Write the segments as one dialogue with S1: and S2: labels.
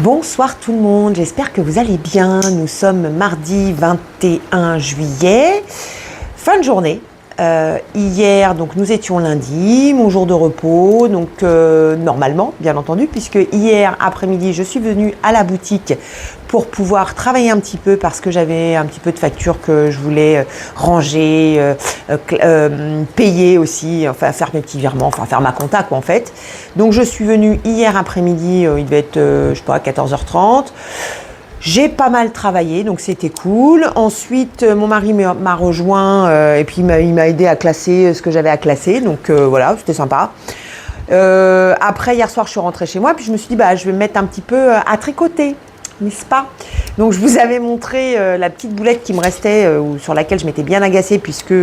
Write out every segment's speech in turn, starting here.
S1: Bonsoir tout le monde, j'espère que vous allez bien. Nous sommes mardi 21 juillet, fin de journée. Hier, donc nous étions lundi, mon jour de repos, donc normalement, bien entendu, puisque hier après-midi, je suis venue à la boutique pour pouvoir travailler un petit peu parce que j'avais un petit peu de factures que je voulais ranger, payer aussi, enfin faire mes petits virements, enfin faire ma compta quoi en fait. Donc je suis venue hier après-midi, il devait être, je sais pas, 14h30. J'ai pas mal travaillé, donc c'était cool. Ensuite, mon mari m'a rejoint et puis il m'a aidé à classer ce que j'avais à classer. Donc voilà, c'était sympa. Après, hier soir, je suis rentrée chez moi, puis je me suis dit, je vais me mettre un petit peu à tricoter, n'est-ce pas? Donc je vous avais montré la petite boulette qui me restait, sur laquelle je m'étais bien agacée, puisque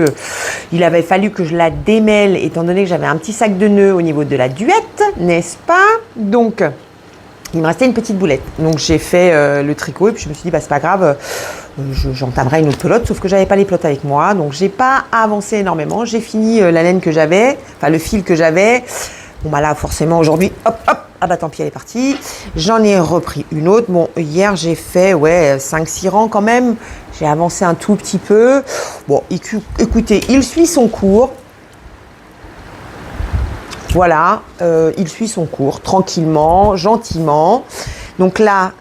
S1: il avait fallu que je la démêle, étant donné que j'avais un petit sac de nœuds au niveau de la duette, n'est-ce pas? Donc il me restait une petite boulette. Donc j'ai fait le tricot et puis je me suis dit, c'est pas grave, j'entamerai une autre pelote, sauf que j'avais pas les pelotes avec moi. Donc j'ai pas avancé énormément. J'ai fini la laine que j'avais, enfin le fil que j'avais. Bon là forcément aujourd'hui, hop, tant pis elle est partie. J'en ai repris une autre. Bon hier j'ai fait 5-6 rangs quand même. J'ai avancé un tout petit peu. Bon écoutez, il suit son cours. Voilà, il suit son cours tranquillement, gentiment. Donc là,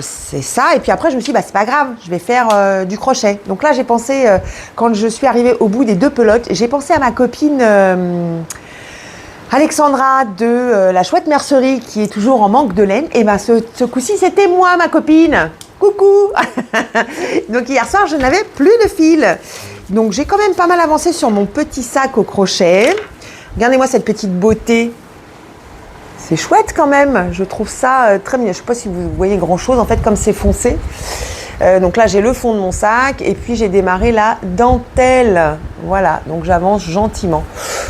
S1: c'est ça. Et puis après, je me suis dit, c'est pas grave, je vais faire du crochet. Donc là, j'ai pensé, quand je suis arrivée au bout des 2 pelotes, j'ai pensé à ma copine Alexandra de la Chouette Mercerie qui est toujours en manque de laine. Et ce coup-ci, c'était moi, ma copine. Coucou. Donc hier soir, je n'avais plus de fil. Donc j'ai quand même pas mal avancé sur mon petit sac au crochet. Regardez-moi cette petite beauté. C'est chouette quand même. Je trouve ça très bien. Je ne sais pas si vous voyez grand-chose, en fait, comme c'est foncé. Donc là, j'ai le fond de mon sac et puis j'ai démarré la dentelle. Voilà, donc j'avance gentiment.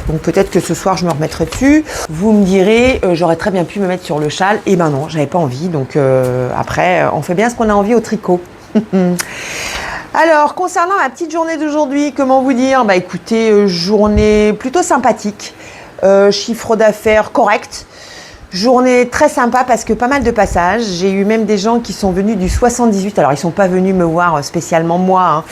S1: Donc peut-être que ce soir, je me remettrai dessus. Vous me direz, j'aurais très bien pu me mettre sur le châle. Et ben non, j'avais pas envie. Donc après, on fait bien ce qu'on a envie au tricot. Alors, concernant la petite journée d'aujourd'hui, comment vous dire? Écoutez, journée plutôt sympathique, chiffre d'affaires correct, journée très sympa parce que pas mal de passages. J'ai eu même des gens qui sont venus du 78. Alors, ils sont pas venus me voir spécialement moi, hein.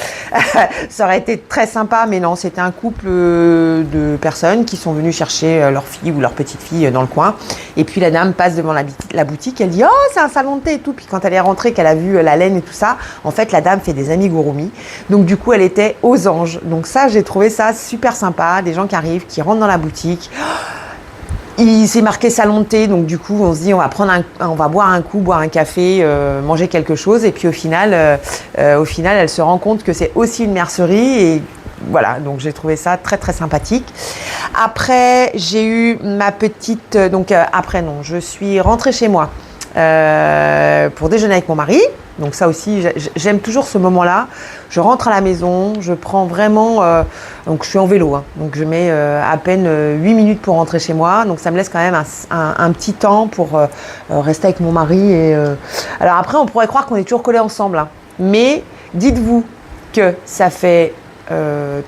S1: Ça aurait été très sympa, mais non, c'était un couple de personnes qui sont venus chercher leur fille ou leur petite fille dans le coin. Et puis, la dame passe devant la boutique, elle dit « Oh, c'est un salon de thé » et tout. Puis quand elle est rentrée, qu'elle a vu la laine et tout ça, en fait, la dame fait des amigurumis. Donc, du coup, elle était aux anges. Donc ça, j'ai trouvé ça super sympa. Des gens qui arrivent, qui rentrent dans la boutique. Il s'est marqué salon de thé, donc du coup on se dit on va boire un coup, boire un café, manger quelque chose et puis au final elle se rend compte que c'est aussi une mercerie et voilà, donc j'ai trouvé ça très très sympathique. Après j'ai eu ma petite, je suis rentrée chez moi pour déjeuner avec mon mari. Donc ça aussi, j'aime toujours ce moment-là. Je rentre à la maison, je prends vraiment... donc je suis en vélo, hein, donc je mets à peine 8 minutes pour rentrer chez moi. Donc ça me laisse quand même un petit temps pour rester avec mon mari. Alors après, on pourrait croire qu'on est toujours collés ensemble. Hein. Mais dites-vous que ça fait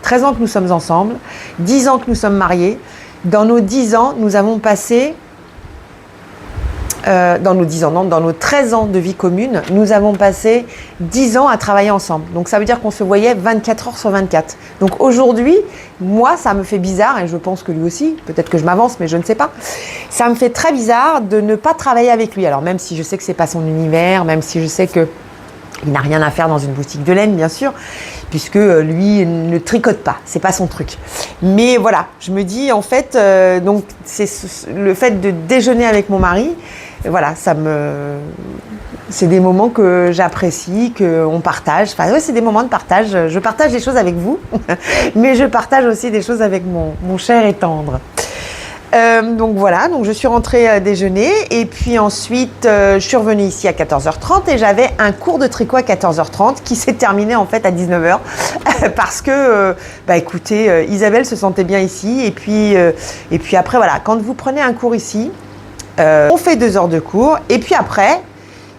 S1: 13 ans que nous sommes ensemble, 10 ans que nous sommes mariés. Dans nos 10 ans, nous avons passé... dans nos 13 ans de vie commune, nous avons passé 10 ans à travailler ensemble. Donc ça veut dire qu'on se voyait 24 heures sur 24. Donc aujourd'hui, moi, ça me fait bizarre, et je pense que lui aussi, peut-être que je m'avance, mais je ne sais pas. Ça me fait très bizarre de ne pas travailler avec lui. Alors même si je sais que c'est pas son univers, même si je sais que il n'a rien à faire dans une boutique de laine, bien sûr, puisque lui ne tricote pas, c'est pas son truc. Mais voilà, je me dis en fait, donc c'est le fait de déjeuner avec mon mari, voilà, c'est des moments que j'apprécie, qu'on partage. Enfin, c'est des moments de partage. Je partage des choses avec vous, mais je partage aussi des choses avec mon cher et tendre. Donc voilà, donc je suis rentrée déjeuner et puis ensuite je suis revenue ici à 14h30 et j'avais un cours de tricot à 14h30 qui s'est terminé en fait à 19h parce que écoutez, Isabelle se sentait bien ici et puis après voilà, quand vous prenez un cours ici, on fait 2 heures de cours et puis après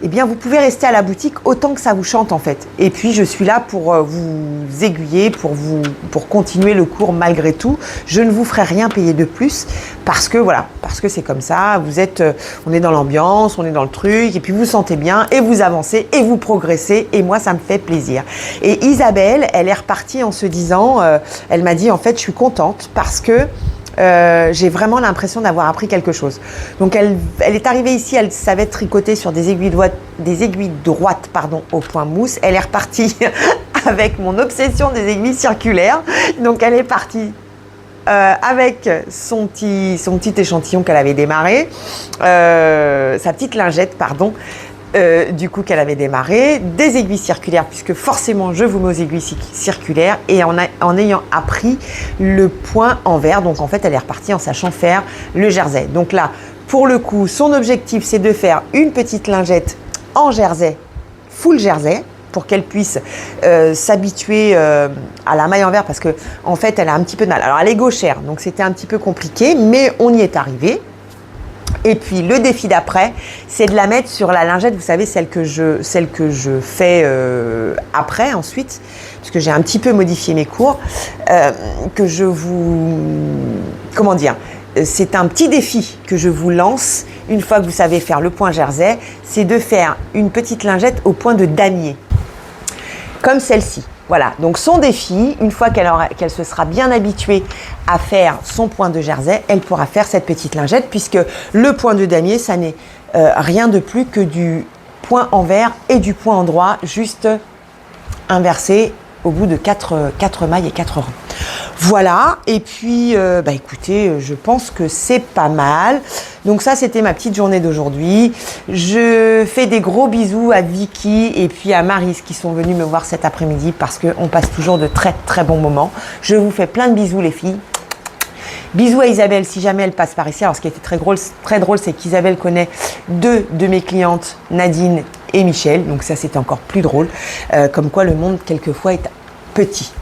S1: eh bien, vous pouvez rester à la boutique autant que ça vous chante en fait. Et puis, je suis là pour vous aiguiller, pour continuer le cours malgré tout. Je ne vous ferai rien payer de plus parce que voilà, parce que c'est comme ça. On est dans l'ambiance, on est dans le truc, et puis vous vous sentez bien, et vous avancez, et vous progressez, et moi, ça me fait plaisir. Et Isabelle, elle est repartie en se disant, elle m'a dit en fait, je suis contente parce que j'ai vraiment l'impression d'avoir appris quelque chose. Donc elle est arrivée ici, elle savait tricoter sur des aiguilles droites au point mousse. Elle est repartie avec mon obsession des aiguilles circulaires. Donc elle est partie avec son petit échantillon qu'elle avait démarré, sa petite lingette, du coup qu'elle avait démarré, des aiguilles circulaires, puisque forcément je vous mets aux aiguilles circulaires, et en ayant appris le point envers. Donc en fait elle est repartie en sachant faire le jersey. Donc là pour le coup son objectif c'est de faire une petite lingette en jersey, full jersey, pour qu'elle puisse s'habituer à la maille envers, parce que en fait elle a un petit peu de mal. Alors elle est gauchère, donc c'était un petit peu compliqué, mais on y est arrivé. Et puis le défi d'après, c'est de la mettre sur la lingette, vous savez, celle que je fais après ensuite, parce que j'ai un petit peu modifié mes cours, c'est un petit défi que je vous lance une fois que vous savez faire le point jersey, c'est de faire une petite lingette au point de damier, comme celle-ci. Voilà, donc son défi, une fois qu'elle se sera bien habituée à faire son point de jersey, elle pourra faire cette petite lingette, puisque le point de damier, ça n'est rien de plus que du point envers et du point endroit, juste inversé au bout de 4 mailles et 4 rangs. Voilà, et puis écoutez, je pense que c'est pas mal. Donc ça, c'était ma petite journée d'aujourd'hui. Je fais des gros bisous à Vicky et puis à Maryse qui sont venues me voir cet après-midi, parce qu'on passe toujours de très très bons moments. Je vous fais plein de bisous les filles. Bisous à Isabelle si jamais elle passe par ici. Alors ce qui était très drôle, c'est qu'Isabelle connaît 2 de mes clientes, Nadine et Michel. Donc ça, c'était encore plus drôle. Comme quoi le monde quelquefois est petit.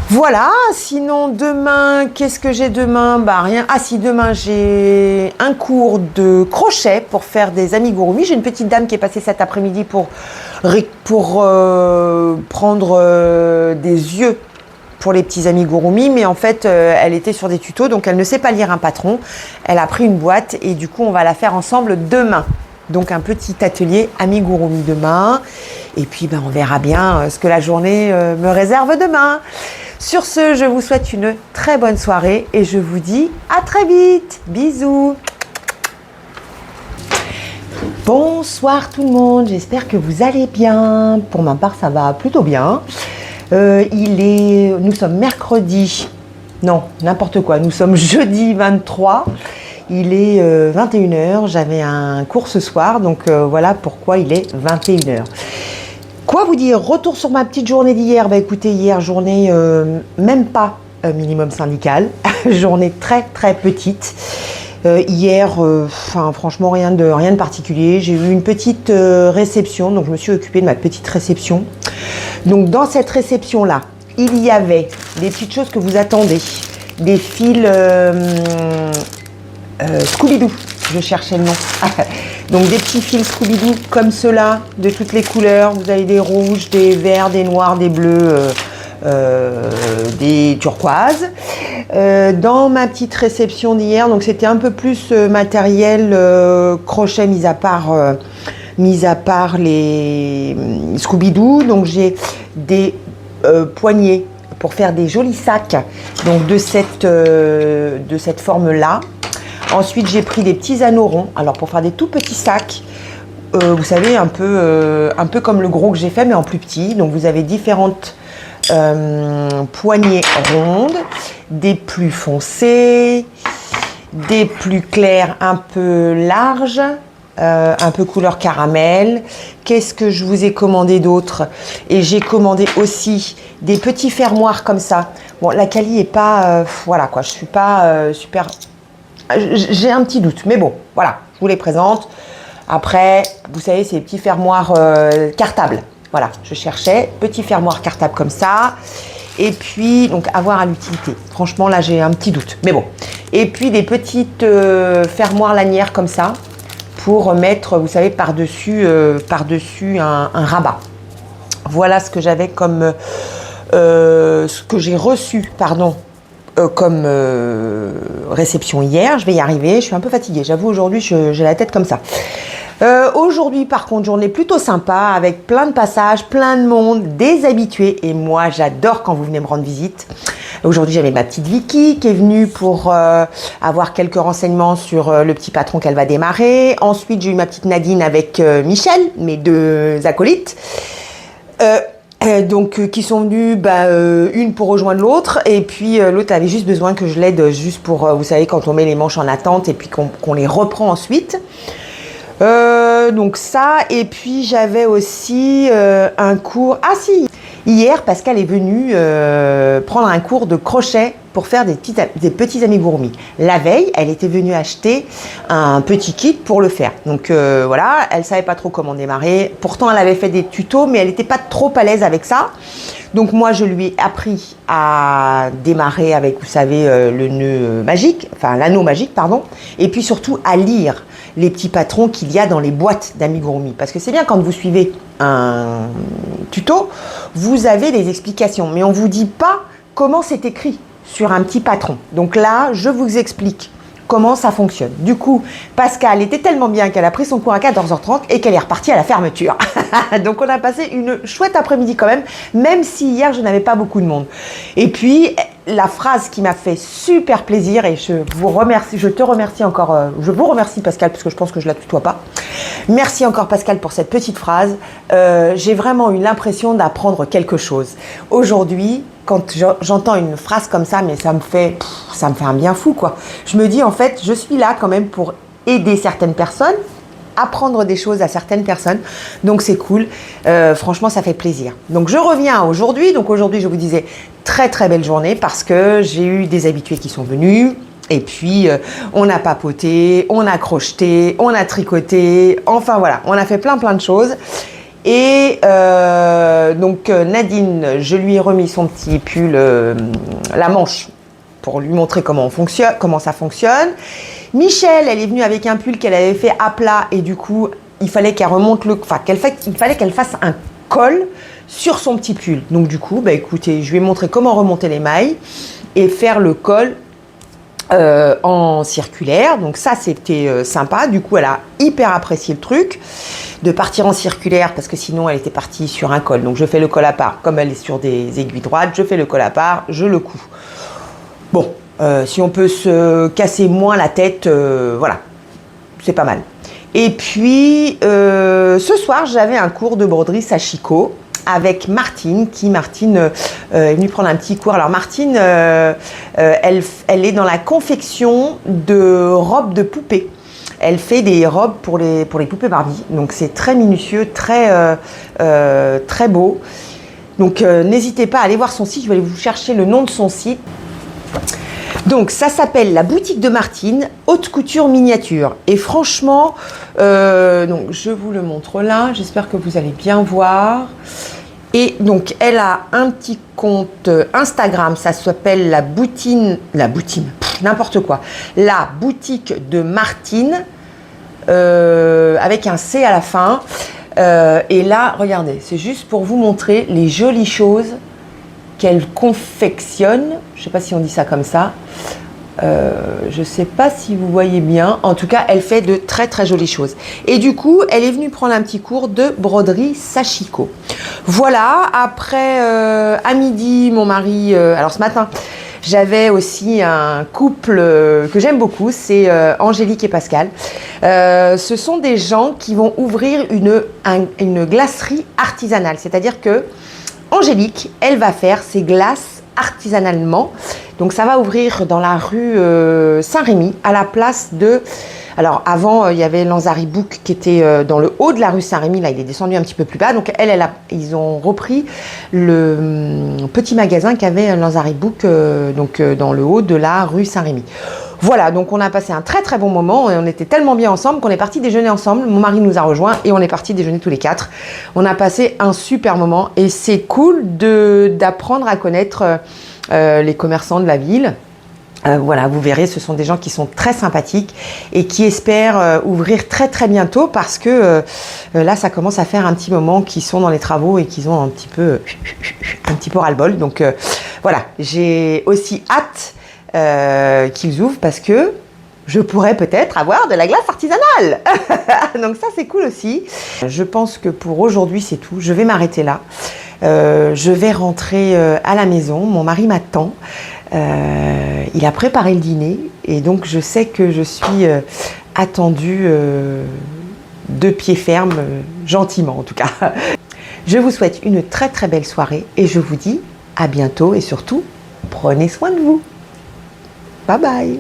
S1: Voilà, sinon demain, qu'est-ce que j'ai demain? Rien. Ah si, demain j'ai un cours de crochet pour faire des amigurumi. J'ai une petite dame qui est passée cet après-midi pour prendre des yeux pour les petits amigurumi, mais en fait elle était sur des tutos, donc elle ne sait pas lire un patron. Elle a pris une boîte et du coup on va la faire ensemble demain. Donc un petit atelier amigurumi demain, et puis on verra bien ce que la journée me réserve demain. Sur ce, je vous souhaite une très bonne soirée et je vous dis à très vite. Bisous. Bonsoir tout le monde, j'espère que vous allez bien. Pour ma part, ça va plutôt bien. Nous sommes mercredi, non, n'importe quoi, nous sommes jeudi 23. Il est 21h, j'avais un cours ce soir, donc voilà pourquoi il est 21h. Quoi vous dire? Retour sur ma petite journée d'hier. Écoutez, hier, journée même pas minimum syndical, journée très très petite. Hier, franchement, rien de particulier. J'ai eu une petite réception, donc je me suis occupée de ma petite réception. Donc dans cette réception-là, il y avait des petites choses que vous attendez, des fils Scooby-Doo, je cherchais le nom. Donc des petits fils Scooby-Doo comme ceux-là, de toutes les couleurs. Vous avez des rouges, des verts, des noirs, des bleus, des turquoises. Dans ma petite réception d'hier, donc c'était un peu plus matériel crochet, mis à part les Scooby-Doo. Donc j'ai des poignées pour faire des jolis sacs, donc de cette forme-là. Ensuite, j'ai pris des petits anneaux ronds, alors pour faire des tout petits sacs, vous savez, un peu comme le gros que j'ai fait, mais en plus petit. Donc, vous avez différentes poignées rondes, des plus foncées, des plus clairs, un peu larges, un peu couleur caramel. Qu'est-ce que je vous ai commandé d'autre? Et j'ai commandé aussi des petits fermoirs comme ça. Bon, la quali est pas... voilà quoi, je suis pas super... J'ai un petit doute, mais bon, voilà, je vous les présente. Après, vous savez, c'est des petits fermoirs cartables. Voilà, je cherchais petits fermoirs cartables comme ça. Et puis, donc, avoir à l'utilité. Franchement, là, j'ai un petit doute, mais bon. Et puis, des petites fermoirs lanières comme ça pour mettre, vous savez, par-dessus un rabat. Voilà ce que j'avais comme... ce que j'ai reçu, pardon, comme réception hier. Je vais y arriver, je suis un peu fatiguée. J'avoue, aujourd'hui, j'ai la tête comme ça. Aujourd'hui, par contre, journée plutôt sympa, avec plein de passages, plein de monde, des habitués. Et moi, j'adore quand vous venez me rendre visite. Aujourd'hui, j'avais ma petite Vicky qui est venue pour avoir quelques renseignements sur le petit patron qu'elle va démarrer. Ensuite, j'ai eu ma petite Nadine avec Michel, mes deux acolytes. Donc qui sont venus, une pour rejoindre l'autre, et puis l'autre avait juste besoin que je l'aide juste pour, vous savez, quand on met les manches en attente et puis qu'on les reprend ensuite. Donc ça, et puis j'avais aussi un cours, ah si, hier Pascal est venue prendre un cours de crochet pour faire des petits amigurumis. La veille, elle était venue acheter un petit kit pour le faire. Donc voilà, elle savait pas trop comment démarrer. Pourtant, elle avait fait des tutos, mais elle n'était pas trop à l'aise avec ça. Donc moi, je lui ai appris à démarrer avec, vous savez, le nœud magique, enfin l'anneau magique, pardon, et puis surtout à lire les petits patrons qu'il y a dans les boîtes d'amigurumi. Parce que c'est bien quand vous suivez un tuto, vous avez des explications, mais on ne vous dit pas comment c'est écrit sur un petit patron. Donc là, je vous explique comment ça fonctionne. Du coup, Pascal était tellement bien qu'elle a pris son cours à 14h30 et qu'elle est repartie à la fermeture. Donc on a passé une chouette après-midi quand même si hier je n'avais pas beaucoup de monde. Et puis la phrase qui m'a fait super plaisir, et je vous remercie Pascal, parce que je pense que je la tutoie pas. Merci encore Pascal pour cette petite phrase. J'ai vraiment eu l'impression d'apprendre quelque chose. Aujourd'hui, quand j'entends une phrase comme ça, mais ça me fait un bien fou, quoi. Je me dis, en fait, je suis là quand même pour aider certaines personnes, apprendre des choses à certaines personnes. Donc, c'est cool. Franchement, ça fait plaisir. Donc, je reviens à aujourd'hui. Donc, aujourd'hui, je vous disais, très, très belle journée parce que j'ai eu des habitués qui sont venus. Et puis, on a papoté, on a crocheté, on a tricoté. Enfin, voilà, on a fait plein de choses. Et donc Nadine, je lui ai remis son petit pull, la manche, pour lui montrer comment ça fonctionne. Michel, elle est venue avec un pull qu'elle avait fait à plat et du coup, il fallait qu'elle remonte il fallait qu'elle fasse un col sur son petit pull. Donc du coup, écoutez, je lui ai montré comment remonter les mailles et faire le col en circulaire. Donc ça, c'était sympa. Du coup, elle a hyper apprécié le truc de partir en circulaire parce que sinon elle était partie sur un col. Donc je fais le col à part. Comme elle est sur des aiguilles droites, je fais le col à part, je le couds. Bon, si on peut se casser moins la tête, voilà, c'est pas mal. Et puis ce soir, j'avais un cours de broderie Sachiko avec Martine, est venue prendre un petit cours. Alors Martine, elle est dans la confection de robes de poupées. Elle fait des robes pour les poupées Barbie. Donc c'est très minutieux, très beau. Donc n'hésitez pas à aller voir son site. Je vais aller vous chercher le nom de son site. Donc ça s'appelle la boutique de Martine, haute couture miniature. Et franchement, donc je vous le montre là. J'espère que vous allez bien voir. Et donc elle a un petit compte Instagram. Ça s'appelle la boutique de Martine. Avec un C à la fin. Et là, regardez, c'est juste pour vous montrer les jolies choses qu'elle confectionne. Je ne sais pas si on dit ça comme ça. Je ne sais pas si vous voyez bien. En tout cas, elle fait de très très jolies choses. Et du coup, elle est venue prendre un petit cours de broderie Sachiko. Voilà, après à midi, mon mari... alors ce matin, j'avais aussi un couple que j'aime beaucoup, c'est Angélique et Pascal. Ce sont des gens qui vont ouvrir une glacerie artisanale. C'est-à-dire que Angélique, elle va faire ses glaces artisanalement. Donc ça va ouvrir dans la rue Saint-Rémy, à la place de... Alors avant, il y avait Lanzari Book qui était dans le haut de la rue Saint-Rémy. Là, il est descendu un petit peu plus bas. Donc ils ont repris le petit magasin qu'avait Lanzari Book dans le haut de la rue Saint-Rémy. Voilà, donc on a passé un très très bon moment. On était tellement bien ensemble qu'on est parti déjeuner ensemble. Mon mari nous a rejoints et on est parti déjeuner tous les quatre. On a passé un super moment et c'est cool d'apprendre à connaître les commerçants de la ville. Voilà, vous verrez, ce sont des gens qui sont très sympathiques et qui espèrent ouvrir très très bientôt parce que là, ça commence à faire un petit moment qu'ils sont dans les travaux et qu'ils ont un petit peu ras-le-bol. Donc voilà, j'ai aussi hâte qu'ils ouvrent parce que je pourrais peut-être avoir de la glace artisanale. Donc ça, c'est cool aussi. Je pense que pour aujourd'hui, c'est tout. Je vais m'arrêter là. Je vais rentrer à la maison. Mon mari m'attend. Il a préparé le dîner et donc je sais que je suis attendue de pied ferme, gentiment en tout cas. Je vous souhaite une très très belle soirée et je vous dis à bientôt et surtout, prenez soin de vous. Bye bye.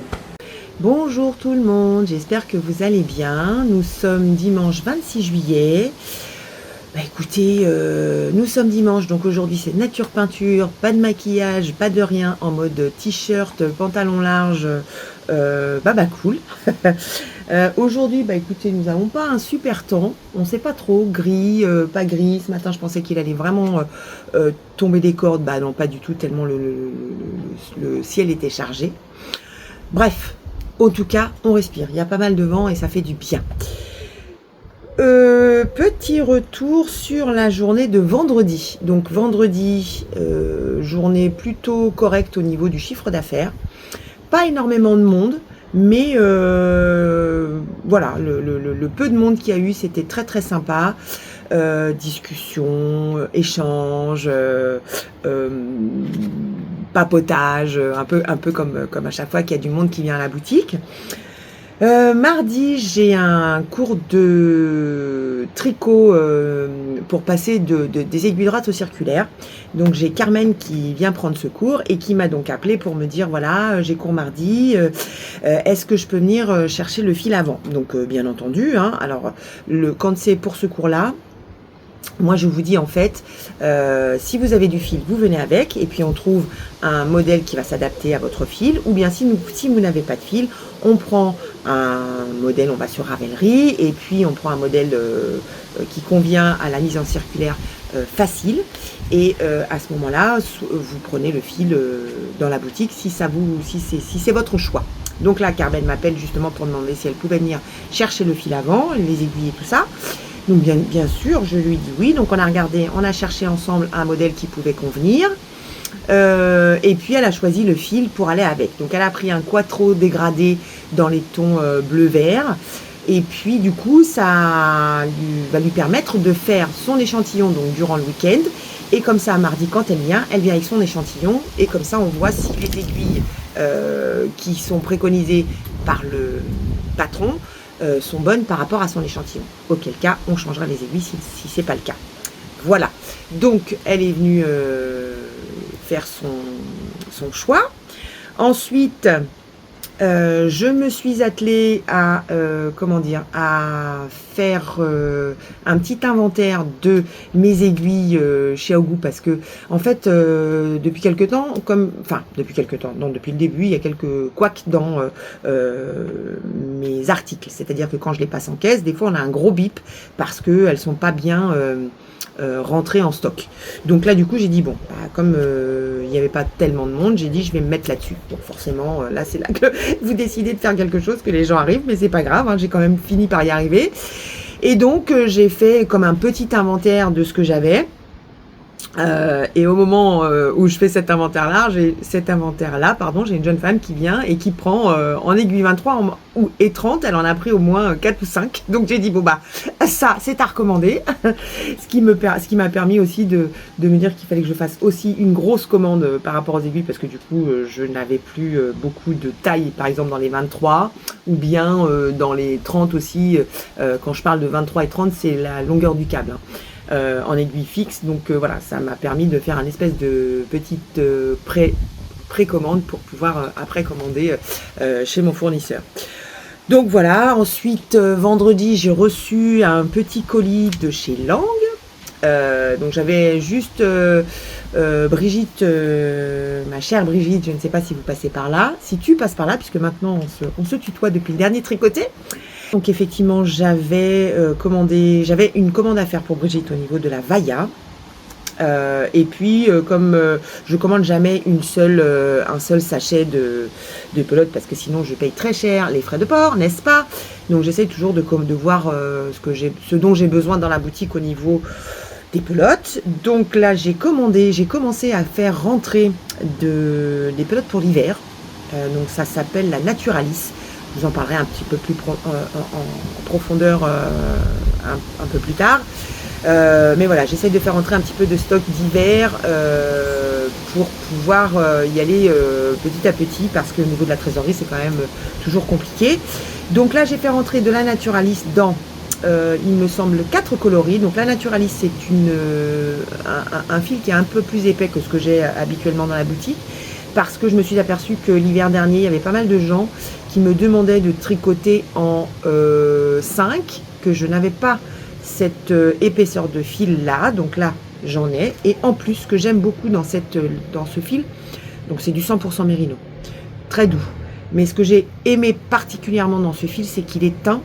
S1: Bonjour tout le monde, j'espère que vous allez bien. Nous sommes dimanche 26 juillet. Bah écoutez, nous sommes dimanche, donc aujourd'hui c'est nature peinture, pas de maquillage, pas de rien, en mode t-shirt, pantalon large, cool. Aujourd'hui, bah écoutez, nous n'avons pas un super temps, on ne sait pas trop, gris, pas gris. Ce matin je pensais qu'il allait vraiment tomber des cordes, bah non pas du tout, tellement le ciel était chargé. Bref, en tout cas on respire, il y a pas mal de vent et ça fait du bien. Petit retour sur la journée de vendredi. Donc vendredi, journée plutôt correcte au niveau du chiffre d'affaires. Pas énormément de monde, mais voilà, le peu de monde qu'il y a eu, c'était très très sympa. Discussion, échange, papotage, un peu comme à chaque fois qu'il y a du monde qui vient à la boutique. Mardi, j'ai un cours de tricot pour passer des aiguilles droites au circulaire. Donc j'ai Carmen qui vient prendre ce cours et qui m'a donc appelé pour me dire voilà, j'ai cours mardi, est-ce que je peux venir chercher le fil avant? Donc bien entendu, hein, alors quand c'est pour ce cours-là, moi je vous dis en fait, si vous avez du fil, vous venez avec et puis on trouve un modèle qui va s'adapter à votre fil, ou bien si vous n'avez pas de fil, on prend un modèle, on va sur Ravelry et puis on prend un modèle qui convient à la mise en circulaire facile et à ce moment-là, vous prenez le fil dans la boutique si c'est votre choix. Donc là, Carmen m'appelle justement pour demander si elle pouvait venir chercher le fil avant, les aiguilles et tout ça. Donc bien sûr, je lui dis oui. Donc on a cherché ensemble un modèle qui pouvait convenir. Et puis elle a choisi le fil pour aller avec. Donc elle a pris un quattro dégradé dans les tons bleu-vert. Et puis du coup, ça va lui permettre de faire son échantillon donc durant le week-end. Et comme ça, mardi, quand elle vient avec son échantillon. Et comme ça, on voit si les aiguilles qui sont préconisées par le patron sont bonnes par rapport à son échantillon. Auquel cas, on changera les aiguilles si ce n'est pas le cas. Voilà. Donc, elle est venue faire son choix. Ensuite, je me suis attelée à faire un petit inventaire de mes aiguilles chez Ogu parce que en fait depuis quelques temps, depuis le début, il y a quelques couacs dans mes articles, c'est-à-dire que quand je les passe en caisse, des fois on a un gros bip parce qu'elles sont pas bien rentrées en stock. Donc là du coup j'ai dit bon, comme il n'y avait pas tellement de monde, j'ai dit je vais me mettre là-dessus. Donc forcément là c'est là que vous décidez de faire quelque chose, que les gens arrivent, mais c'est pas grave, hein, j'ai quand même fini par y arriver. Et donc j'ai fait comme un petit inventaire de ce que j'avais. Et au moment où je fais cet inventaire-là, j'ai une jeune femme qui vient et qui prend en aiguille 23 et 30, elle en a pris au moins 4 ou 5. Donc j'ai dit bon bah ça c'est à recommander. ce qui m'a permis aussi de me dire qu'il fallait que je fasse aussi une grosse commande par rapport aux aiguilles parce que du coup je n'avais plus beaucoup de taille, par exemple dans les 23 ou bien dans les 30 aussi. Quand je parle de 23 et 30, c'est la longueur du câble. Hein. En aiguille fixe, donc voilà, ça m'a permis de faire un espèce de petite précommande pour pouvoir après commander chez mon fournisseur. Donc voilà, ensuite vendredi j'ai reçu un petit colis de chez Lang. Donc j'avais juste Brigitte, ma chère Brigitte, je ne sais pas si vous passez par là, si tu passes par là, puisque maintenant on se tutoie depuis le dernier tricoté. Donc effectivement j'avais une commande à faire pour Brigitte au niveau de la Vailla. Et puis, comme je commande jamais un seul sachet de pelote, parce que sinon je paye très cher les frais de port, n'est-ce pas? Donc j'essaie toujours de voir ce dont j'ai besoin dans la boutique au niveau des pelotes. Donc là j'ai commencé à faire rentrer des pelotes pour l'hiver. Donc ça s'appelle la Naturalis. Je vous en parlerai un petit peu plus en profondeur un peu plus tard. Mais voilà, j'essaie de faire entrer un petit peu de stock d'hiver pour pouvoir y aller petit à petit, parce que au niveau de la trésorerie c'est quand même toujours compliqué. Donc là j'ai fait rentrer de la Naturalis dans il me semble 4 coloris. Donc la Naturalis c'est un fil qui est un peu plus épais que ce que j'ai habituellement dans la boutique, parce que je me suis aperçue que l'hiver dernier il y avait pas mal de gens qui me demandaient de tricoter en 5, que je n'avais pas cette épaisseur de fil là, donc là j'en ai. Et en plus, ce que j'aime beaucoup dans ce fil, donc c'est du 100% mérino, très doux, mais ce que j'ai aimé particulièrement dans ce fil, c'est qu'il est teint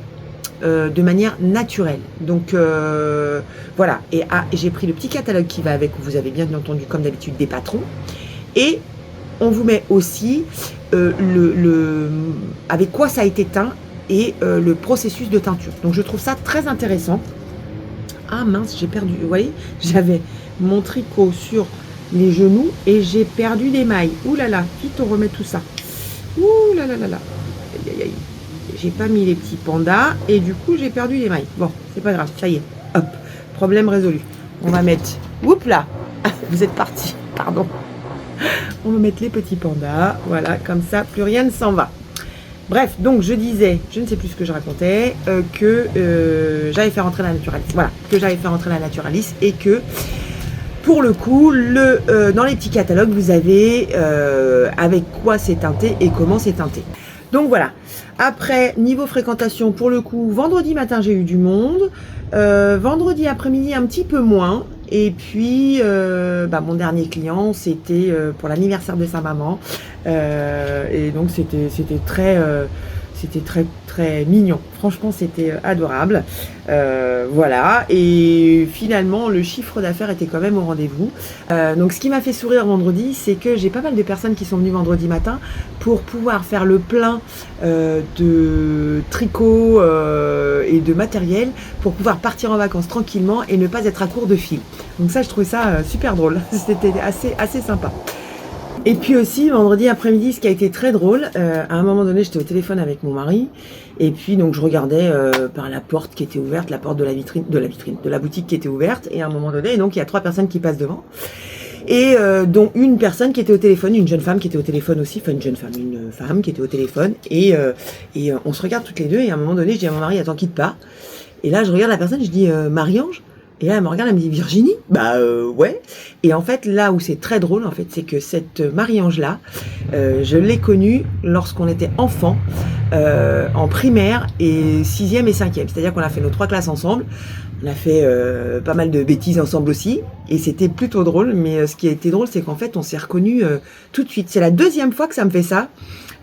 S1: de manière naturelle. Donc voilà, et j'ai pris le petit catalogue qui va avec, où vous avez bien entendu comme d'habitude des patrons, et on vous met aussi avec quoi ça a été teint et le processus de teinture. Donc je trouve ça très intéressant. Ah mince, j'ai perdu, vous voyez, j'avais mon tricot sur les genoux et j'ai perdu des mailles. Ouh là là, vite on remet tout ça. Ouh là là là là. Aïe, aïe, aïe. J'ai pas mis les petits pandas et du coup j'ai perdu les mailles. Bon, c'est pas grave, ça y est, hop, problème résolu. On va mettre, oups là, vous êtes parti, pardon. On va mettre les petits pandas, voilà, comme ça, plus rien ne s'en va. Bref, donc je disais, je ne sais plus ce que je racontais, que j'avais fait rentrer la Naturalis. Voilà, que j'avais fait rentrer la Naturalis et que, pour le coup, dans les petits catalogues, vous avez avec quoi c'est teinté et comment c'est teinté. Donc voilà. Après, niveau fréquentation, pour le coup, vendredi matin, j'ai eu du monde. Vendredi après-midi, un petit peu moins. Et puis, mon dernier client, c'était pour l'anniversaire de sa maman. Et donc, c'était très mignon. Franchement, c'était adorable. Voilà. Et finalement, le chiffre d'affaires était quand même au rendez-vous. Donc, ce qui m'a fait sourire vendredi, c'est que j'ai pas mal de personnes qui sont venues vendredi matin pour pouvoir faire le plein de tricot et de matériel pour pouvoir partir en vacances tranquillement et ne pas être à court de fil. Donc ça, je trouvais ça super drôle. C'était assez sympa. Et puis aussi, vendredi après-midi, ce qui a été très drôle, à un moment donné, j'étais au téléphone avec mon mari, et puis donc je regardais par la porte qui était ouverte, la porte de la boutique qui était ouverte, et à un moment donné, donc il y a 3 personnes qui passent devant, et dont une personne qui était au téléphone, une jeune femme qui était au téléphone aussi, enfin une femme qui était au téléphone, et on se regarde toutes les deux, et à un moment donné, je dis à mon mari, attends, quitte pas, et là je regarde la personne, je dis, Marie-Ange? Et là, elle me regarde, elle me dit, Virginie? Ouais. Et en fait, là où c'est très drôle, en fait, c'est que cette Marie-Ange-là, je l'ai connue lorsqu'on était enfant, en primaire et 6e et 5e. C'est-à-dire qu'on a fait nos 3 classes ensemble. On a fait pas mal de bêtises ensemble aussi. Et c'était plutôt drôle. Mais ce qui a été drôle, c'est qu'en fait, on s'est reconnus tout de suite. C'est la 2e fois que ça me fait ça,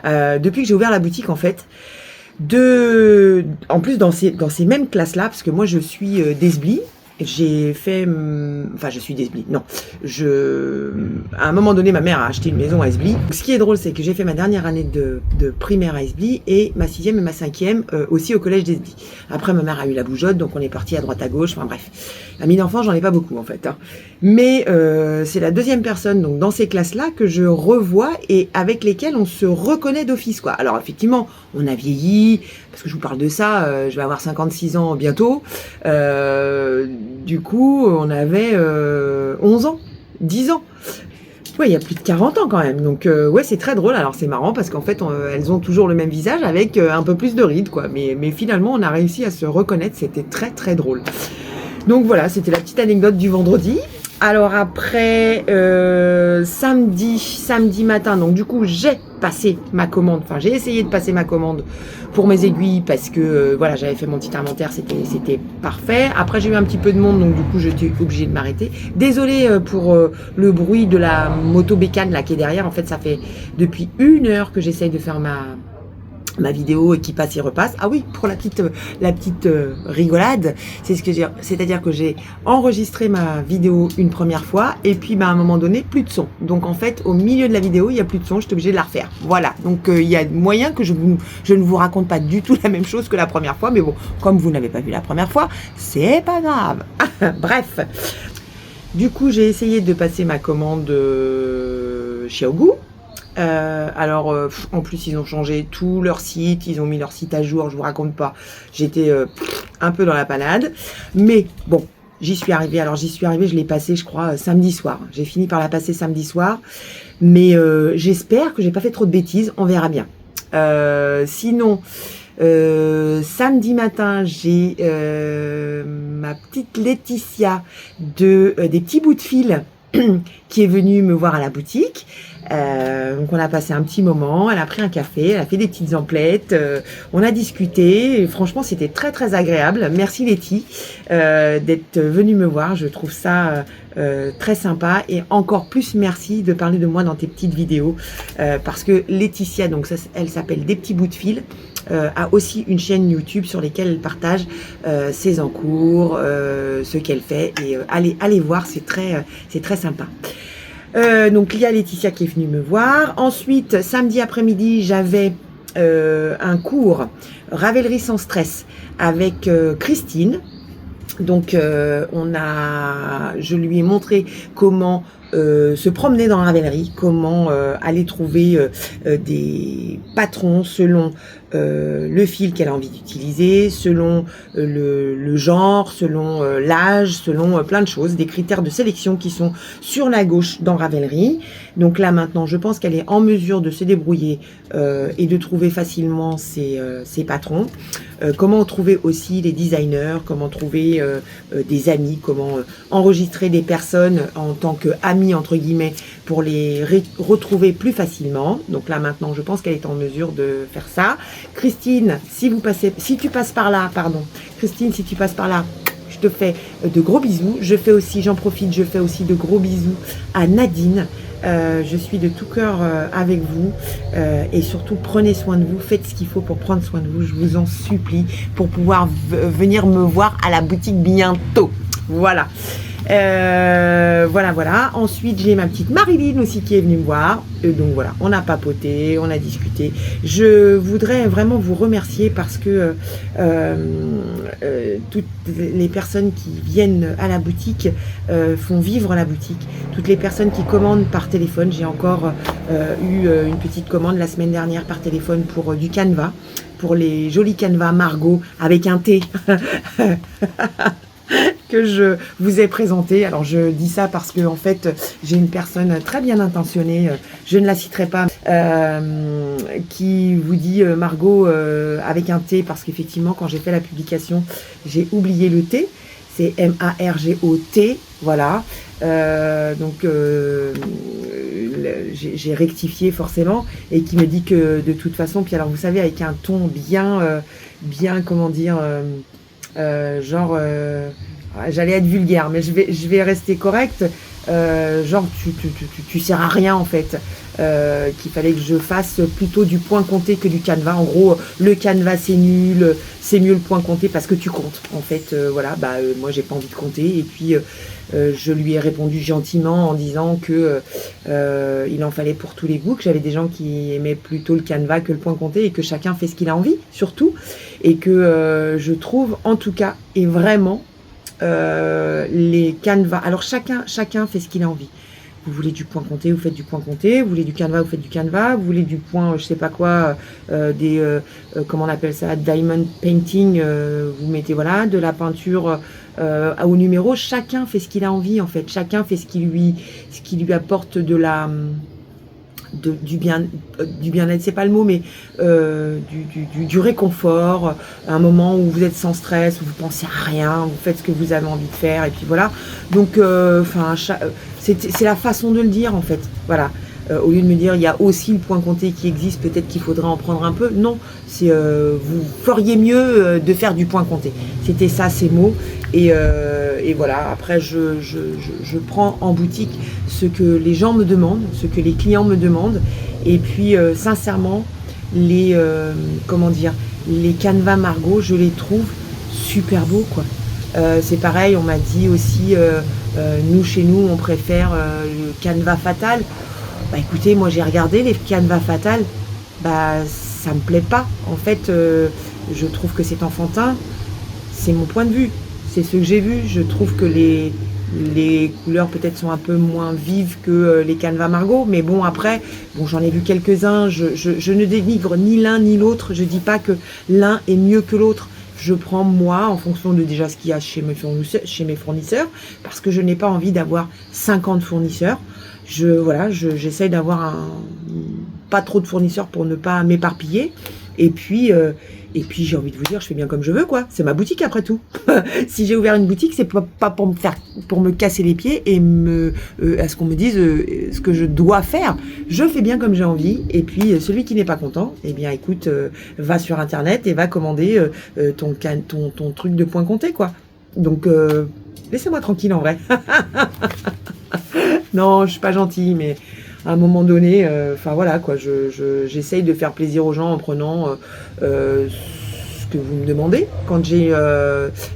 S1: depuis que j'ai ouvert la boutique, en fait. En plus, dans ces mêmes classes-là, parce que moi, je suis d'Esbly. J'ai fait, je suis d'Esbly. Non, à un moment donné, ma mère a acheté une maison à Esbly. Ce qui est drôle, c'est que j'ai fait ma dernière année de primaire à Esbly et ma 6e et ma 5e aussi au collège d'Esbly. Après, ma mère a eu la bougeotte, donc on est parti à droite à gauche. Enfin bref, amis d'enfants, j'en ai pas beaucoup en fait. Hein. Mais c'est la 2e personne donc dans ces classes-là que je revois et avec lesquelles on se reconnaît d'office, quoi. Alors effectivement, on a vieilli parce que je vous parle de ça. Je vais avoir 56 ans bientôt. Du coup, on avait 11 ans, 10 ans. Ouais, il y a plus de 40 ans quand même. Donc, ouais, c'est très drôle. Alors, c'est marrant parce qu'en fait, elles ont toujours le même visage avec un peu plus de rides, quoi. Mais finalement, on a réussi à se reconnaître. C'était très, très drôle. Donc, voilà, c'était la petite anecdote du vendredi. Alors après, samedi matin, donc du coup, j'ai passé ma commande. Enfin, j'ai essayé de passer ma commande pour mes aiguilles parce que voilà, j'avais fait mon petit inventaire, c'était parfait. Après, j'ai eu un petit peu de monde, donc du coup, j'étais obligée de m'arrêter. Désolée pour le bruit de la moto bécane là qui est derrière. En fait, ça fait depuis 1 heure que j'essaye de faire ma vidéo qui passe et repasse. Ah oui, pour la petite rigolade, c'est-à-dire que j'ai enregistré ma vidéo une première fois et puis à un moment donné, plus de son. Donc en fait, au milieu de la vidéo, il n'y a plus de son, je suis obligée de la refaire. Voilà, donc il y a moyen que je ne vous raconte pas du tout la même chose que la première fois, mais bon, comme vous n'avez pas vu la première fois, c'est pas grave. Bref, du coup, j'ai essayé de passer ma commande chez Ogu. En plus ils ont changé tout leur site, ils ont mis leur site à jour, je vous raconte pas, j'étais un peu dans la panade, mais bon, j'y suis arrivée, je l'ai passé je crois samedi soir, j'ai fini par la passer samedi soir, mais j'espère que j'ai pas fait trop de bêtises, on verra bien. Sinon, samedi matin, j'ai ma petite Laetitia des petits bouts de fil qui est venue me voir à la boutique. Donc on a passé un petit moment, elle a pris un café, elle a fait des petites emplettes, on a discuté, et franchement c'était très très agréable. Merci Letty d'être venue me voir, je trouve ça très sympa, et encore plus merci de parler de moi dans tes petites vidéos, parce que Laetitia, donc ça, elle s'appelle Des petits bouts de fil, a aussi une chaîne YouTube sur laquelle elle partage ses encours, ce qu'elle fait, et allez voir, c'est très sympa. Donc il y a Laetitia qui est venue me voir. Ensuite, samedi après-midi, j'avais un cours Ravellerie sans stress avec Christine. Donc je lui ai montré comment se promener dans la Ravellerie, comment aller trouver des patrons selon le fil qu'elle a envie d'utiliser, selon le genre, selon l'âge, selon plein de choses, des critères de sélection qui sont sur la gauche dans Ravellerie. Donc là maintenant, je pense qu'elle est en mesure de se débrouiller et de trouver facilement ses patrons. Comment trouver aussi les designers, comment trouver des amis, comment enregistrer des personnes en tant qu'amis entre guillemets pour les retrouver plus facilement. Donc là maintenant, je pense qu'elle est en mesure de faire ça. Christine, si tu passes par là, Christine, si tu passes par là, je te fais de gros bisous. Je fais aussi de gros bisous à Nadine. Je suis de tout cœur avec vous, et surtout prenez soin de vous, faites ce qu'il faut pour prendre soin de vous, je vous en supplie, pour pouvoir venir me voir à la boutique bientôt. Voilà. Voilà. Ensuite, j'ai ma petite Marilyn aussi qui est venue me voir. Donc voilà, on a papoté, on a discuté. Je voudrais vraiment vous remercier parce que toutes les personnes qui viennent à la boutique font vivre la boutique. Toutes les personnes qui commandent par téléphone. J'ai encore eu une petite commande la semaine dernière par téléphone pour du canevas, pour les jolis canevas Margot avec un T. Que je vous ai présenté. Alors je dis ça parce que en fait j'ai une personne très bien intentionnée, je ne la citerai pas, qui vous dit Margot avec un T, parce qu'effectivement quand j'ai fait la publication j'ai oublié le T, c'est M-A-R-G-O-T, voilà. Donc j'ai rectifié forcément, et qui me dit que de toute façon, puis alors vous savez avec un ton bien comment dire, j'allais être vulgaire, mais je vais rester correcte. Genre tu sers à rien en fait, qu'il fallait que je fasse plutôt du point compté que du canevas. En gros, le canevas c'est nul, c'est mieux le point compté parce que tu comptes. En fait, voilà, moi j'ai pas envie de compter, et puis je lui ai répondu gentiment en disant que il en fallait pour tous les goûts, que j'avais des gens qui aimaient plutôt le canevas que le point compté, et que chacun fait ce qu'il a envie surtout, et que je trouve en tout cas, et vraiment, les canevas, alors chacun fait ce qu'il a envie. Vous voulez du point compté, vous faites du point compté. Vous voulez du canevas, vous faites du canevas. Vous voulez du point, je sais pas quoi, comment on appelle ça, diamond painting, vous mettez voilà de la peinture au numéro. Chacun fait ce qu'il a envie en fait. Chacun fait ce qui lui apporte de la du bien-être, c'est pas le mot, mais du réconfort, un moment où vous êtes sans stress, où vous pensez à rien, vous faites ce que vous avez envie de faire, et puis voilà. Donc c'est la façon de le dire en fait, voilà. Au lieu de me dire il y a aussi le point compté qui existe, peut-être qu'il faudrait en prendre un peu, non, c'est vous feriez mieux de faire du point compté. C'était ça ces mots, et voilà. Après je prends en boutique ce que les gens me demandent, ce que les clients me demandent, et puis sincèrement comment dire, les canevas Margot, je les trouve super beaux, quoi. C'est pareil, on m'a dit aussi, nous, chez nous, on préfère le canevas Fatal. Bah écoutez, moi j'ai regardé les canevas Fatal, bah ça me plaît pas. En fait, je trouve que c'est enfantin. C'est mon point de vue. C'est ce que j'ai vu. Je trouve que les couleurs peut-être sont un peu moins vives que les canevas Margot. Mais bon, après, bon, j'en ai vu quelques-uns. Je ne dénigre ni l'un ni l'autre. Je dis pas que l'un est mieux que l'autre. Je prends moi en fonction de déjà ce qu'il y a chez mes fournisseurs, parce que je n'ai pas envie d'avoir 50 fournisseurs. J'essaye d'avoir pas trop de fournisseurs pour ne pas m'éparpiller. Et puis j'ai envie de vous dire, je fais bien comme je veux, quoi. C'est ma boutique après tout. Si j'ai ouvert une boutique, c'est pas pour me casser les pieds et à ce qu'on me dise ce que je dois faire. Je fais bien comme j'ai envie. Et puis celui qui n'est pas content, eh bien écoute, va sur internet et va commander ton truc de point compté, quoi. Donc laissez-moi tranquille en vrai. Non, je suis pas gentille, mais à un moment donné, voilà quoi, j'essaye de faire plaisir aux gens en prenant ce que vous me demandez. Quand j'ai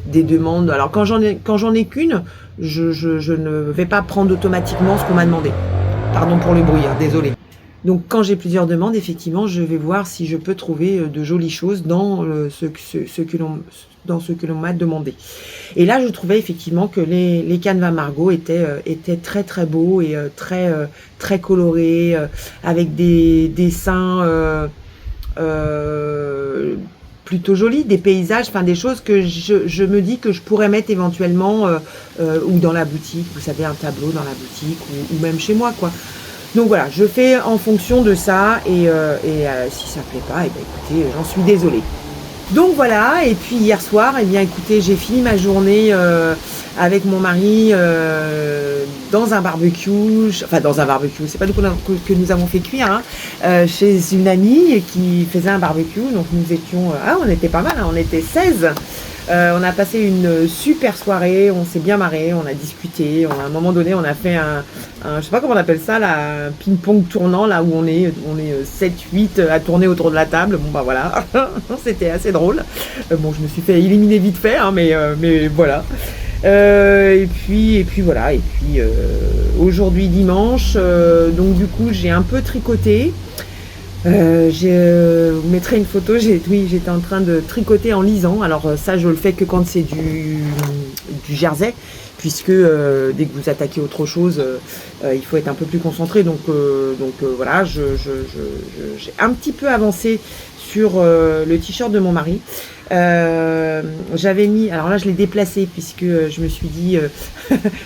S1: des demandes, alors quand j'en ai qu'une, je ne vais pas prendre automatiquement ce qu'on m'a demandé. Pardon pour le bruit, hein, désolé. Donc quand j'ai plusieurs demandes, effectivement, je vais voir si je peux trouver de jolies choses dans ce que l'on m'a demandé. Et là, je trouvais effectivement que les canevas Margot étaient très très beaux et très colorés, avec des dessins plutôt jolis, des paysages, enfin des choses que je me dis que je pourrais mettre éventuellement ou dans la boutique, vous savez, un tableau dans la boutique ou même chez moi, quoi. Donc voilà, je fais en fonction de ça et si ça plaît pas, eh bien, écoutez, j'en suis désolée. Donc voilà, et puis hier soir, eh bien écoutez, j'ai fini ma journée avec mon mari dans un barbecue, c'est pas nous que nous avons fait cuire, hein, chez une amie qui faisait un barbecue, donc nous étions, on était pas mal, hein, on était 16. On a passé une super soirée, on s'est bien marré, on a discuté, à un moment donné on a fait un je sais pas comment on appelle ça, là, un ping-pong tournant, là où on est 7-8 à tourner autour de la table. Bon bah voilà, c'était assez drôle. Bon, je me suis fait éliminer vite fait, hein, mais voilà. Et puis voilà, aujourd'hui dimanche, donc du coup j'ai un peu tricoté. Vous mettrez une photo, j'étais en train de tricoter en lisant. Alors ça, je le fais que quand c'est du jersey, puisque dès que vous attaquez autre chose, il faut être un peu plus concentré. Donc voilà, j'ai un petit peu avancé sur le t-shirt de mon mari. J'avais mis, alors là je l'ai déplacé puisque je me suis dit,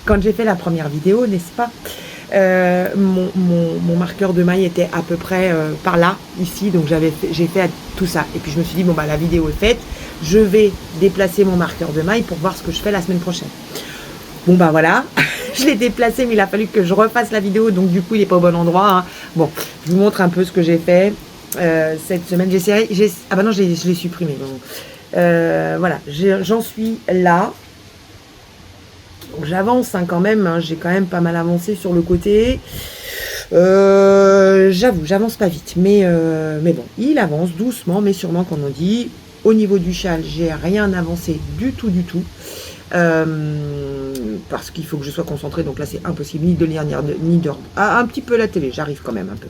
S1: quand j'ai fait la première vidéo, n'est-ce pas, mon marqueur de maille était à peu près par là, ici, donc j'ai fait tout ça. Et puis je me suis dit, bon bah la vidéo est faite, je vais déplacer mon marqueur de maille pour voir ce que je fais la semaine prochaine. Bon bah voilà, je l'ai déplacé, mais il a fallu que je refasse la vidéo, donc du coup il n'est pas au bon endroit, hein. Bon, je vous montre un peu ce que j'ai fait cette semaine. Ah bah non, je l'ai supprimé. Bon. Voilà, j'en suis là. J'avance quand même, hein, j'ai quand même pas mal avancé sur le côté. J'avoue, j'avance pas vite, mais bon, il avance doucement, mais sûrement, comme on dit. Au niveau du châle, j'ai rien avancé du tout. Parce qu'il faut que je sois concentrée, donc là c'est impossible, ni de lire, ni de... Ah, un petit peu la télé, j'arrive quand même un peu.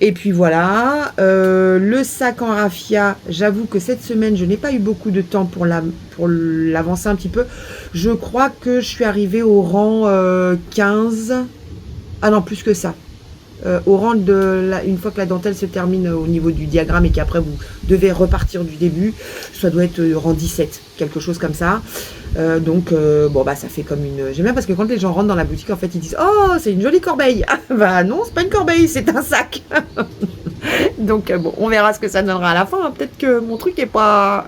S1: Et puis voilà, le sac en raffia, j'avoue que cette semaine, je n'ai pas eu beaucoup de temps pour l'avancer un petit peu. Je crois que je suis arrivée au rang 15. Ah non, plus que ça. Au rang une fois que la dentelle se termine au niveau du diagramme et qu'après vous devez repartir du début, ça doit être rang 17, quelque chose comme ça. Donc bon bah ça fait comme une... J'aime bien parce que quand les gens rentrent dans la boutique, en fait ils disent « Oh, c'est une jolie corbeille !» Bah non, c'est pas une corbeille, c'est un sac. Donc bon, on verra ce que ça donnera à la fin, hein. Peut-être que mon truc est pas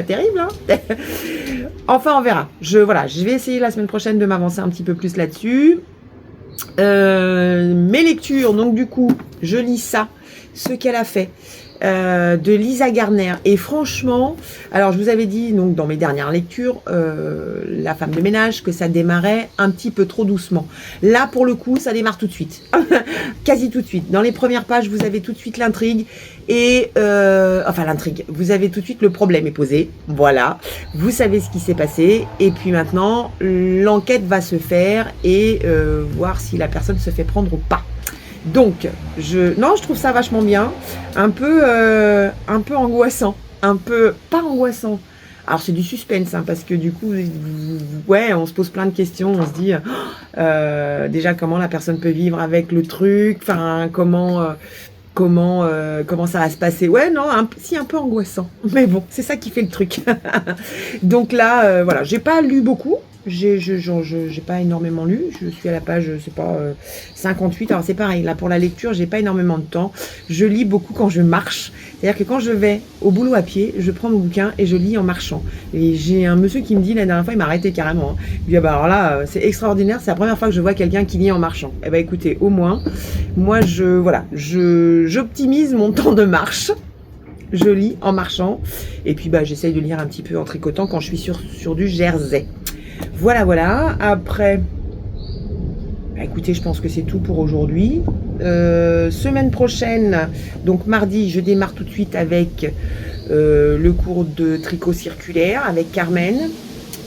S1: terrible, hein. Enfin on verra. Je vais essayer la semaine prochaine de m'avancer un petit peu plus là-dessus. Mes lectures, donc du coup je lis ça, ce qu'elle a fait. de Lisa Garner. Et franchement, alors je vous avais dit donc dans mes dernières lectures, La femme de ménage, que ça démarrait un petit peu trop doucement. Là, pour le coup, ça démarre tout de suite. Quasi tout de suite. Dans les premières pages, vous avez tout de suite l'intrigue. Et enfin l'intrigue, vous avez tout de suite le problème est posé, voilà, vous savez ce qui s'est passé, et puis maintenant l'enquête va se faire et voir si la personne se fait prendre ou pas. Donc, je trouve ça vachement bien, un peu angoissant, un peu, pas angoissant, alors c'est du suspense, hein, parce que du coup, ouais, on se pose plein de questions, on se dit, déjà comment la personne peut vivre avec le truc, enfin, comment ça va se passer. Ouais, non, un peu angoissant, mais bon, c'est ça qui fait le truc. Donc là, voilà, j'ai pas lu beaucoup. J'ai pas énormément lu, je suis à la page, je sais pas, 58, alors c'est pareil, là pour la lecture, j'ai pas énormément de temps, je lis beaucoup quand je marche, c'est-à-dire que quand je vais au boulot à pied, je prends mon bouquin et je lis en marchant, et j'ai un monsieur qui me dit, la dernière fois, il m'a arrêté carrément, hein. Il dit, ah bah alors là, c'est extraordinaire, c'est la première fois que je vois quelqu'un qui lit en marchant. Eh ben écoutez, au moins, moi j'optimise mon temps de marche, je lis en marchant, et puis bah j'essaye de lire un petit peu en tricotant quand je suis sur du jersey. Voilà, après, bah écoutez, je pense que c'est tout pour aujourd'hui. Semaine prochaine, donc mardi, je démarre tout de suite avec le cours de tricot circulaire avec Carmen.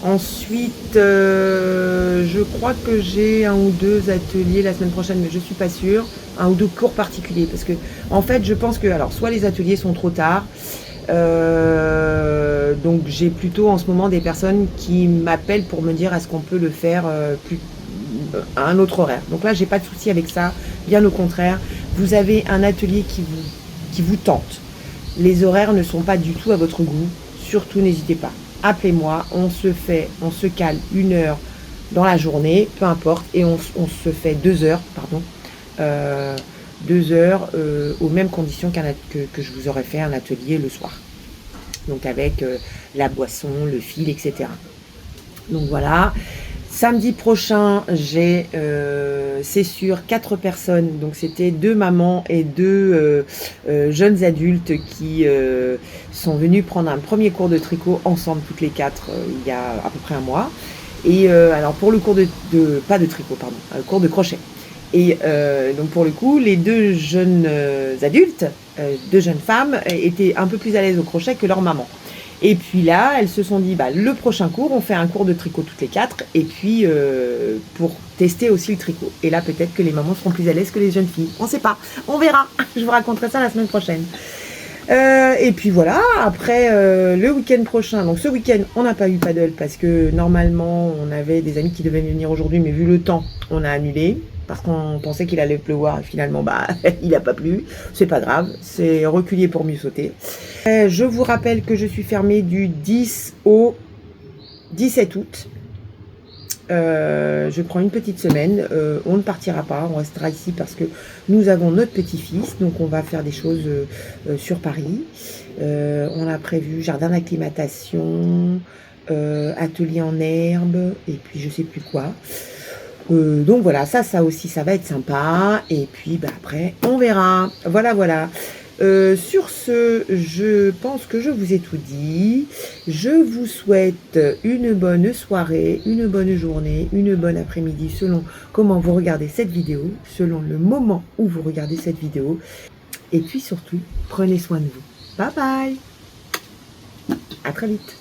S1: Ensuite, je crois que j'ai 1 ou 2 ateliers la semaine prochaine, mais je suis pas sûre. 1 ou 2 cours particuliers, parce que en fait, je pense que, alors, soit les ateliers sont trop tard, donc j'ai plutôt en ce moment des personnes qui m'appellent pour me dire est-ce qu'on peut le faire à un autre horaire. Donc là, j'ai pas de souci avec ça, bien au contraire. Vous avez un atelier qui vous tente. Les horaires ne sont pas du tout à votre goût. Surtout, n'hésitez pas. Appelez-moi, on se cale 1 heure dans la journée, peu importe, et on se fait 2 heures, pardon, 2 heures aux mêmes conditions que je vous aurais fait un atelier le soir. Donc avec la boisson, le fil, etc. Donc voilà. Samedi prochain, j'ai, c'est sûr, 4 personnes. Donc c'était 2 mamans et 2 jeunes adultes qui sont venus prendre un premier cours de tricot ensemble, toutes les 4, il y a à peu près 1 mois. Et alors pour le cours pas de tricot, pardon, cours de crochet. Et donc pour le coup, les 2 jeunes adultes, 2 jeunes femmes, étaient un peu plus à l'aise au crochet que leur maman. Et puis là, elles se sont dit, bah, le prochain cours, on fait un cours de tricot toutes les 4, et puis pour tester aussi le tricot. Et là, peut-être que les mamans seront plus à l'aise que les jeunes filles. On ne sait pas, on verra. Je vous raconterai ça la semaine prochaine. Et puis voilà, après le week-end prochain, donc ce week-end on n'a pas eu paddle parce que normalement on avait des amis qui devaient venir aujourd'hui, mais vu le temps, on a annulé parce qu'on pensait qu'il allait pleuvoir et finalement bah il n'a pas plu, c'est pas grave, c'est reculer pour mieux sauter. Je vous rappelle que je suis fermée du 10 au 17 août. Je prends une petite semaine, on ne partira pas, on restera ici parce que nous avons notre petit-fils, donc on va faire des choses sur Paris. On a prévu jardin d'acclimatation, atelier en herbe, et puis je sais plus quoi. Donc voilà, ça aussi, ça va être sympa, et puis bah, après, on verra. Voilà. Sur ce, je pense que je vous ai tout dit. Je vous souhaite une bonne soirée, une bonne journée, une bonne après-midi selon comment vous regardez cette vidéo, selon le moment où vous regardez cette vidéo. Et puis surtout, prenez soin de vous. Bye bye. À très vite.